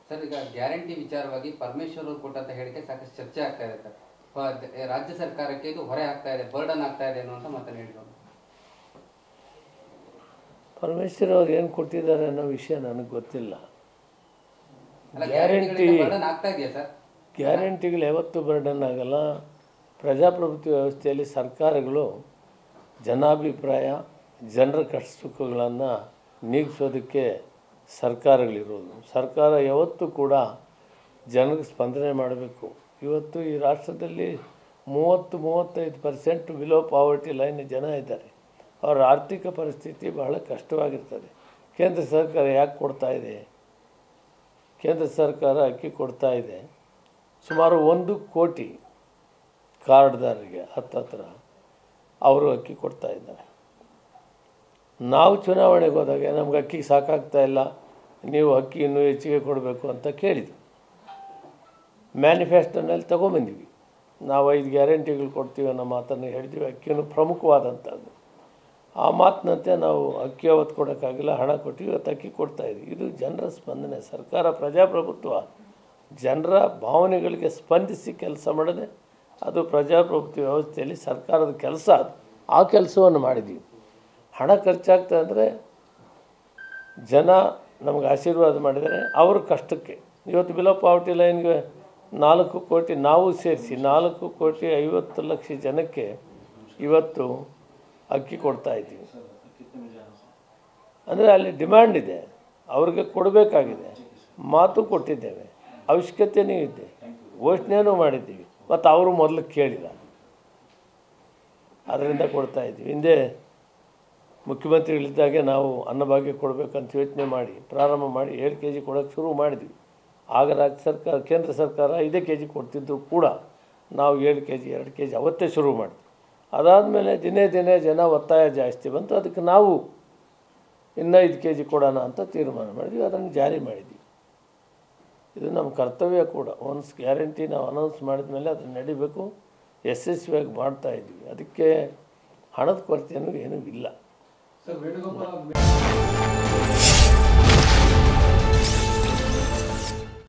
Sir, ಈಗ guarantee ವಿಚಾರವಾಗಿ ಪರಮೇಶ್ವರ್ ಅವರು ಕೊಟ್ಟಂತ ಹೇಳಿಕೆ ಸಾಕಷ್ಟು ಚರ್ಚೆ ಆಗ್ತಾ ಇದೆ ಸರ್. ರಾಜ್ಯ ಸರ್ಕಾರಕ್ಕೆ ಇದು ಹೊರೆ ಆಗ್ತಾ ಇದೆ, ಬರ್ಡನ್ ಆಗ್ತಾ ಇದೆ ಅನ್ನುವಂತ ಮಾತನ್ನು ಹೇಳಿದ್ರು. ಪರಮೇಶ್ವರ್ ಅವ್ರು ಏನು ಕೊಟ್ಟಿದ್ದಾರೆ ಅನ್ನೋ ವಿಷಯ ನನಗೆ ಗೊತ್ತಿಲ್ಲ. ಗ್ಯಾರಂಟಿಗಳು ಯಾವತ್ತೂ ಬರ್ಡನ್ ಆಗಲ್ಲ. ಪ್ರಜಾಪ್ರಭುತ್ವ ವ್ಯವಸ್ಥೆಯಲ್ಲಿ ಸರ್ಕಾರಗಳು ಜನಾಭಿಪ್ರಾಯ, ಜನರ ಕಷ್ಟ ಸುಖಗಳನ್ನು ನೀಗಿಸೋದಕ್ಕೆ ಸರ್ಕಾರಗಳಿರೋದು. ಸರ್ಕಾರ ಯಾವತ್ತೂ ಕೂಡ ಜನಕ್ಕೆ ಸ್ಪಂದನೆ ಮಾಡಬೇಕು. ಇವತ್ತು ಈ ರಾಷ್ಟ್ರದಲ್ಲಿ 30-35% ಬಿಲೋ ಪಾವರ್ಟಿ ಲೈನ್ ಜನ ಇದ್ದಾರೆ. ಅವರ ಆರ್ಥಿಕ ಪರಿಸ್ಥಿತಿ ಬಹಳ ಕಷ್ಟವಾಗಿರ್ತದೆ. ಕೇಂದ್ರ ಸರ್ಕಾರ ಯಾಕೆ ಕೊಡ್ತಾ ಇದೆ? ಕೇಂದ್ರ ಸರ್ಕಾರ ಅಕ್ಕಿ ಕೊಡ್ತಾ ಇದೆ. ಸುಮಾರು 1 ಕೋಟಿ ಕಾರ್ಡ್ದಾರರಿಗೆ ಹತ್ತಿರ ಅವರು ಅಕ್ಕಿ ಕೊಡ್ತಾ ಇದ್ದಾರೆ. ನಾವು ಚುನಾವಣೆಗೆ ಹೋದಾಗ ನಮ್ಗೆ ಅಕ್ಕಿ ಸಾಕಾಗ್ತಾ ಇಲ್ಲ, ನೀವು ಅಕ್ಕಿ ಇನ್ನೂ ಹೆಚ್ಚಿಗೆ ಕೊಡಬೇಕು ಅಂತ ಕೇಳಿದ್ವಿ. ಮ್ಯಾನಿಫೆಸ್ಟೋನಲ್ಲಿ ತೊಗೊಂಬಂದ್ವಿ. ನಾವು 5 ಗ್ಯಾರಂಟಿಗಳು ಕೊಡ್ತೀವಿ ಅನ್ನೋ ಮಾತನ್ನು ಹೇಳಿದ್ವಿ. ಅಕ್ಕಿಯನ್ನು ಪ್ರಮುಖವಾದಂಥದ್ದು. ಆ ಮಾತಿನಂತೆ ನಾವು ಅಕ್ಕಿ ಅವತ್ತು ಕೊಡೋಕ್ಕಾಗಿಲ್ಲ, ಹಣ ಕೊಟ್ಟಿವಿ, ಇವತ್ತು ಅಕ್ಕಿ ಕೊಡ್ತಾಯಿದ್ವಿ. ಇದು ಜನರ ಸ್ಪಂದನೆ. ಸರ್ಕಾರ ಪ್ರಜಾಪ್ರಭುತ್ವ ಜನರ ಭಾವನೆಗಳಿಗೆ ಸ್ಪಂದಿಸಿ ಕೆಲಸ ಮಾಡದೆ ಅದು ಪ್ರಜಾಪ್ರಭುತ್ವ ವ್ಯವಸ್ಥೆಯಲ್ಲಿ ಸರ್ಕಾರದ ಕೆಲಸ. ಅದು ಆ ಕೆಲಸವನ್ನು ಮಾಡಿದ್ವಿ. ಹಣ ಖರ್ಚಾಗ್ತದೆ ಅಂದರೆ ಜನ ನಮಗೆ ಆಶೀರ್ವಾದ ಮಾಡಿದರೆ ಅವ್ರ ಕಷ್ಟಕ್ಕೆ. ಇವತ್ತು ಬಿಲೋ ಪಾವರ್ಟಿ ಲೈನ್ಗೆ 4 ಕೋಟಿ ನಾವು ಸೇರಿಸಿ 4,50,00,000 ಜನಕ್ಕೆ ಇವತ್ತು ಅಕ್ಕಿ ಕೊಡ್ತಾಯಿದ್ದೀವಿ. ಅಂದರೆ ಅಲ್ಲಿ ಡಿಮ್ಯಾಂಡ್ ಇದೆ, ಅವ್ರಿಗೆ ಕೊಡಬೇಕಾಗಿದೆ. ಮಾತು ಕೊಟ್ಟಿದ್ದೇವೆ, ಅವಶ್ಯಕತೆಯೂ ಇದೆ, ಘೋಷಣೆಯೂ ಮಾಡಿದ್ದೀವಿ. ಮತ್ತು ಅವರು ಮೊದಲು ಕೇಳಿಲ್ಲ, ಅದರಿಂದ ಕೊಡ್ತಾಯಿದ್ದೀವಿ. ಹಿಂದೆ ಮುಖ್ಯಮಂತ್ರಿಗಳಿದ್ದಾಗೆ ನಾವು ಅನ್ನಭಾಗ್ಯ ಕೊಡಬೇಕಂತ ಯೋಚನೆ ಮಾಡಿ ಪ್ರಾರಂಭ ಮಾಡಿ 7 kg ಕೊಡೋಕ್ಕೆ ಶುರು ಮಾಡಿದ್ವಿ. ಆಗ ರಾಜ್ಯ ಸರ್ಕಾರ, ಕೇಂದ್ರ ಸರ್ಕಾರ 5 kg ಕೊಡ್ತಿದ್ದು ಕೂಡ ನಾವು 7 kg 2 kg ಅವತ್ತೇ ಶುರು ಮಾಡಿದ್ವಿ. ಅದಾದಮೇಲೆ ದಿನೇ ದಿನೇ ಜನ ಒತ್ತಾಯ ಜಾಸ್ತಿ ಬಂತು. ಅದಕ್ಕೆ ನಾವು ಇನ್ನೂ 5 kg ಕೊಡೋಣ ಅಂತ ತೀರ್ಮಾನ ಮಾಡಿದ್ವಿ. ಅದನ್ನು ಜಾರಿ ಮಾಡಿದ್ವಿ. ಇದು ನಮ್ಮ ಕರ್ತವ್ಯ ಕೂಡ. ಒನ್ಸ್ ಗ್ಯಾರಂಟಿ ನಾವು ಅನೌನ್ಸ್ ಮಾಡಿದ ಮೇಲೆ ಅದನ್ನು ನಡಿಬೇಕು, ಯಶಸ್ವಿಯಾಗಿ ಮಾಡ್ತಾಯಿದ್ವಿ. ಅದಕ್ಕೆ ಹಣದ ಕೊರತೆಯೂ ಏನೂ ಇಲ್ಲ.